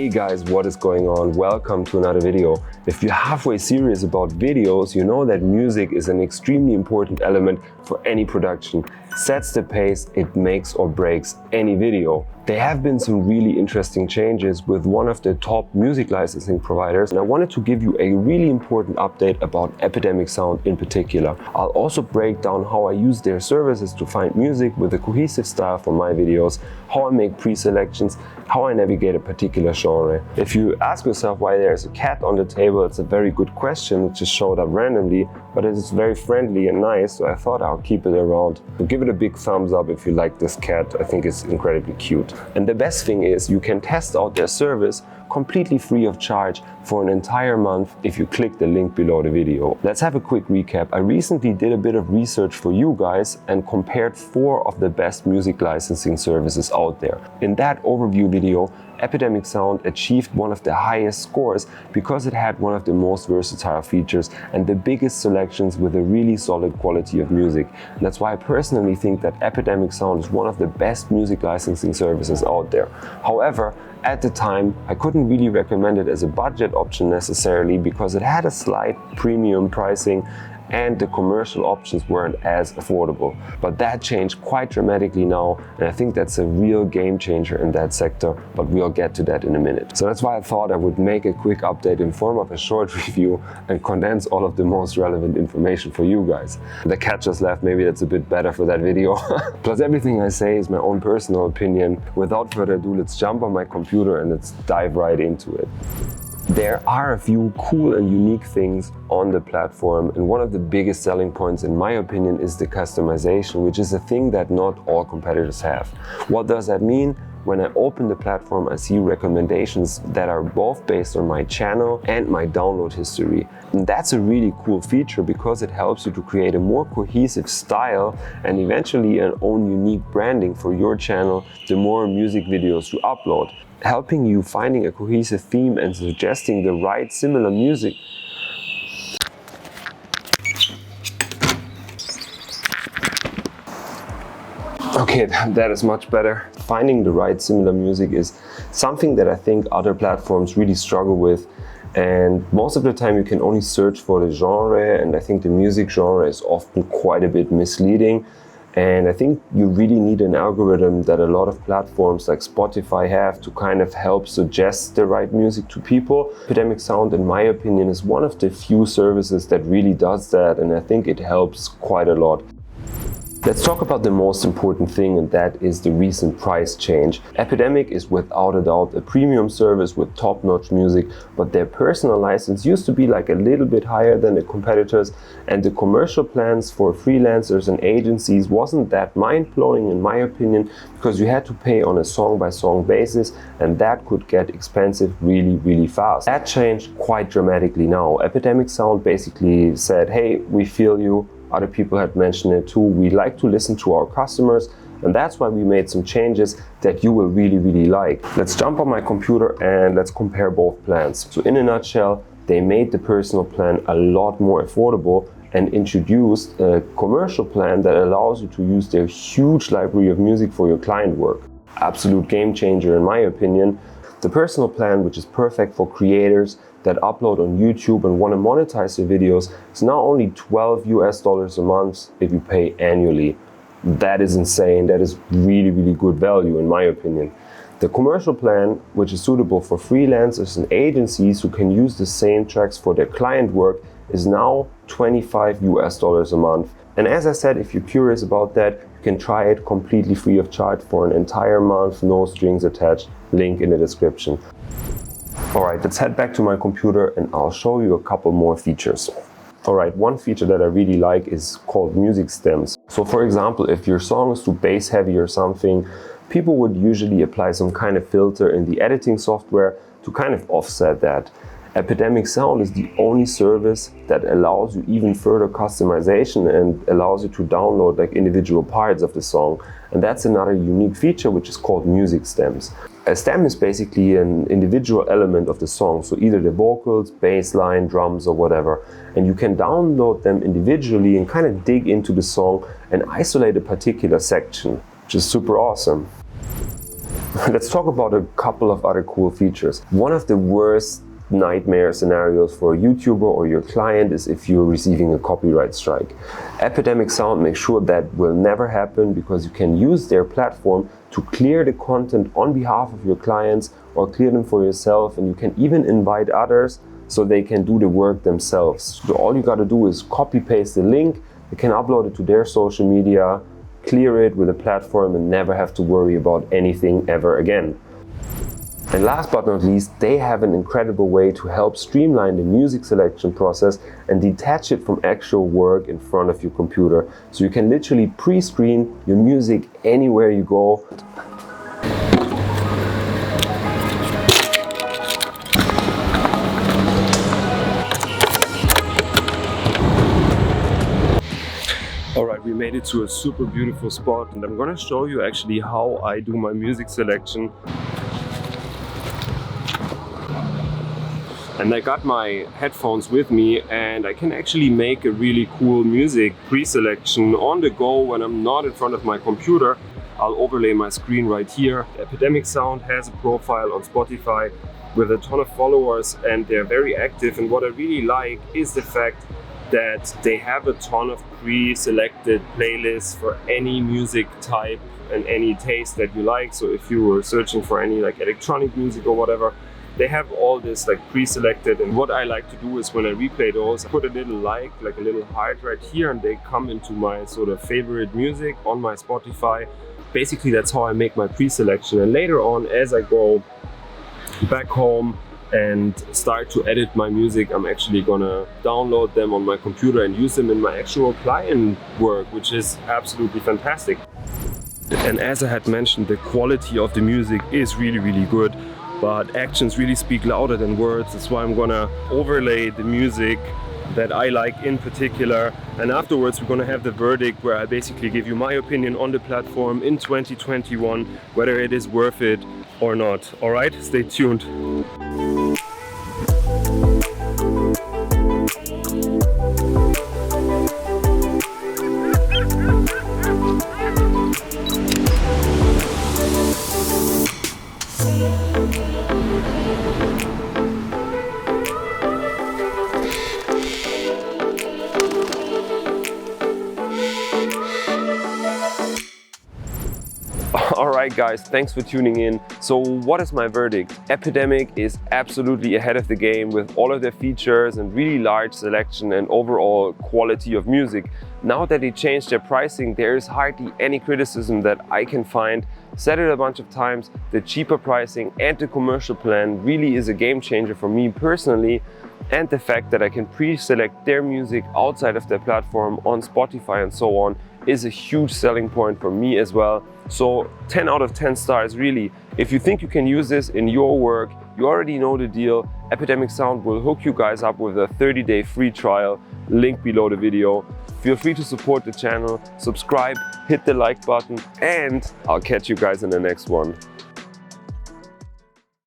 Hey guys, what is going on? Welcome to another video. If you're halfway serious about videos, you know that music is an extremely important element for any production. Sets the pace, it makes or breaks any video. There have been some really interesting changes with one of the top music licensing providers, and I wanted to give you a really important update about Epidemic Sound in particular. I'll also break down how I use their services to find music with a cohesive style for my videos, how I make pre-selections, how I navigate a particular genre. If you ask yourself why there's a cat on the table, it's a very good question. It just showed up randomly, but it is very friendly and nice, so I thought I'll keep it around. So give it a big thumbs up if you like this cat. I think it's incredibly cute. And the best thing is you can test out their service completely free of charge for an entire month if you click the link below the video. Let's have a quick recap. I recently did a bit of research for you guys and compared 4 of the best music licensing services out there. In that overview video, Epidemic Sound achieved one of the highest scores because it had one of the most versatile features and the biggest selections with a really solid quality of music. And that's why I personally think that Epidemic Sound is one of the best music licensing services out there. However, at the time, I couldn't really recommend it as a budget option necessarily because it had a slight premium pricing and the commercial options weren't as affordable. But that changed quite dramatically now, and I think that's a real game changer in that sector, but we'll get to that in a minute. So that's why I thought I would make a quick update in form of a short review and condense all of the most relevant information for you guys. The cat just left, maybe that's a bit better for that video. Plus everything I say is my own personal opinion. Without further ado, let's jump on my computer and let's dive right into it. There are a few cool and unique things on the platform, and one of the biggest selling points in my opinion is the customization, which is a thing that not all competitors have. What does that mean? When I open the platform, I see recommendations that are both based on my channel and my download history. And that's a really cool feature because it helps you to create a more cohesive style and eventually an own unique branding for your channel the more music videos you upload, helping you finding a cohesive theme and suggesting the right similar music. Okay, that is much better. Finding the right similar music is something that I think other platforms really struggle with, and most of the time you can only search for the genre, and I think the music genre is often quite a bit misleading. And I think you really need an algorithm that a lot of platforms like Spotify have to kind of help suggest the right music to people. Epidemic Sound, in my opinion, is one of the few services that really does that, and I think it helps quite a lot. Let's talk about the most important thing, and that is the recent price change. Epidemic is without a doubt a premium service with top-notch music, but their personal license used to be like a little bit higher than the competitors, and the commercial plans for freelancers and agencies wasn't that mind-blowing in my opinion, because you had to pay on a song-by-song basis, and that could get expensive really fast. That changed quite dramatically now. Epidemic Sound basically said, hey, we feel you. Other people had mentioned it too. We like to listen to our customers, and that's why we made some changes that you will really like. Let's jump on my computer and let's compare both plans. So in a nutshell, they made the personal plan a lot more affordable and introduced a commercial plan that allows you to use their huge library of music for your client work. Absolute game changer in my opinion. The personal plan, which is perfect for creators that upload on YouTube and want to monetize their videos, is now only $12 a month if you pay annually. That is insane. That is really good value in my opinion. The commercial plan, which is suitable for freelancers and agencies who can use the same tracks for their client work, is now $25 a month. And as I said, if you're curious about that, you can try it completely free of charge for an entire month, no strings attached. Link in the description. Alright, let's head back to my computer and I'll show you a couple more features. Alright, one feature that I really like is called music stems. So for example, if your song is too bass heavy or something, people would usually apply some kind of filter in the editing software to kind of offset that. Epidemic Sound is the only service that allows you even further customization and allows you to download like individual parts of the song. And that's another unique feature, which is called music stems. A stem is basically an individual element of the song, so either the vocals, bass line, drums or whatever, and you can download them individually and kind of dig into the song and isolate a particular section, which is super awesome. Let's talk about a couple of other cool features. One of the worst nightmare scenarios for a YouTuber or your client is if you're receiving a copyright strike. Epidemic Sound makes sure that will never happen, because you can use their platform to clear the content on behalf of your clients or clear them for yourself, and you can even invite others so they can do the work themselves. So all you got to do is copy paste the link, you can upload it to their social media, clear it with a platform, and never have to worry about anything ever again. And last but not least, they have an incredible way to help streamline the music selection process and detach it from actual work in front of your computer. So you can literally pre-screen your music anywhere you go. Alright, we made it to a super beautiful spot, and I'm gonna show you actually how I do my music selection. And I got my headphones with me, and I can actually make a really cool music pre-selection on the go when I'm not in front of my computer. I'll overlay my screen right here. Epidemic Sound has a profile on Spotify with a ton of followers, and they're very active. And what I really like is the fact that they have a ton of pre-selected playlists for any music type and any taste that you like. So if you were searching for any like electronic music or whatever, they have all this like pre-selected. And what I like to do is when I replay those, I put a little like a little heart right here, and they come into my sort of favorite music on my Spotify. Basically, that's how I make my pre-selection. And later on, as I go back home and start to edit my music, I'm actually gonna download them on my computer and use them in my actual client work, which is absolutely fantastic. And as I had mentioned, the quality of the music is really good. But actions really speak louder than words. That's why I'm gonna overlay the music that I like in particular. And afterwards we're gonna have the verdict, where I basically give you my opinion on the platform in 2021, whether it is worth it or not. All right, stay tuned. Alright guys, thanks for tuning in. So what is my verdict? Epidemic is absolutely ahead of the game with all of their features and really large selection and overall quality of music. Now that they changed their pricing, there is hardly any criticism that I can find. Said it a bunch of times, the cheaper pricing and the commercial plan really is a game changer for me personally. And the fact that I can pre-select their music outside of their platform on Spotify and so on is a huge selling point for me as well. So 10 out of 10 stars really. If you think you can use this in your work, you already know the deal. Epidemic Sound will hook you guys up with a 30-day free trial, link below the video. Feel free to support the channel, subscribe, hit the like button, and I'll catch you guys in the next one.